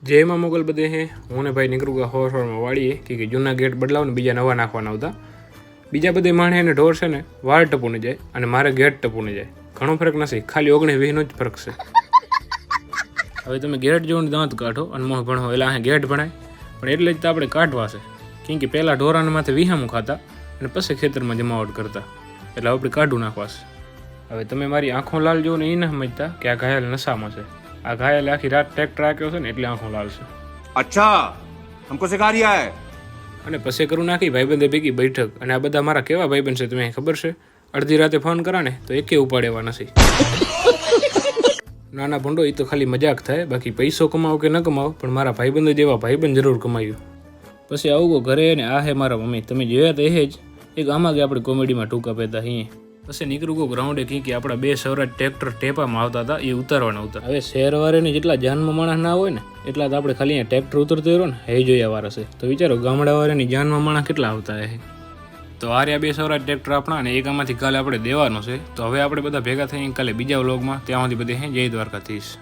जय मां मोगल बधे हैं हूँ ने भाई निकलूँ हवा में वाड़ीए कि जूना गेट बदलाव ने बीजा नवा नाखवाना होता बीजा बधे माणे ने ढोर से ने वाळ टपू ने जाए अने मारे गेट टपू ने जाए घणो फरक नहीं खाली 19-20 ज फरक से। हवे तमे गेट जोने दांत काढो अने मोह भणो एला अहीं गेट भणाय पण एटले ज तो आपणे काढवा छे केम के पहेला ढोराने माथे विहामું खाता अने पछी खेतरमां जमावट करता એટલે આપણે કાઢું નાખવા છે। હવે તમે મારી આંખો લાલ જો ને એ ન સમજતા કે આ ઘાયલ નશામાં છે। આ ઘાયલ આખી રાત ટ્રેક્ટર આક્યો છે ને એટલે આંખો લાલ છે। अच्छा हमको सिखा रिया है। અને પછી કરું નાખી ભાઈબંધે ભેગી બેઠક અને આ બધા મારા કેવા ભાઈબંધ છે તમને ખબર છે? અડધી રાતે ફોન કરા ને તો એકે ઉપાડેવા નથી। નાના ભંડો એ તો ખાલી મજાક થાય બાકી પૈસો કમાવો કે ન કમાવો પણ મારા ભાઈબંધ જેવા ભાઈબંધ જરૂર કમાયું। પછી આવું ઘરે ને આ હે મારા મમ્મી તમે જોયા તો એ જ એક આમાં કે આપણે કોમેડીમાં ટૂંકા પહેતા અહીં પછી નીકળું કોઈ ગ્રાઉન્ડે કી કે આપણા બે સૌરાજ ટ્રેક્ટર ટેપામાં આવતા હતા એ ઉતારવાના હતા। હવે શહેરવાળાને જેટલા જાનમાં માણસ ના હોય ને એટલા તો આપણે ખાલી અહીંયા ટ્રેક્ટર ઉતરતો રહ્યો ને એ જોયા વાળા છે તો વિચારો ગામડાવાળાની જાનમાં માણસ કેટલા આવતા હે। તો આ રહ્યા બે સૌરાજ ટ્રેક્ટર આપણા અને એક આમાંથી કાલે આપણે દેવાનો છે। તો હવે આપણે બધા ભેગા થઈને કાલે બીજા વ્લોગમાં ત્યાં સુધી બધે જય દ્વારકાધીશ।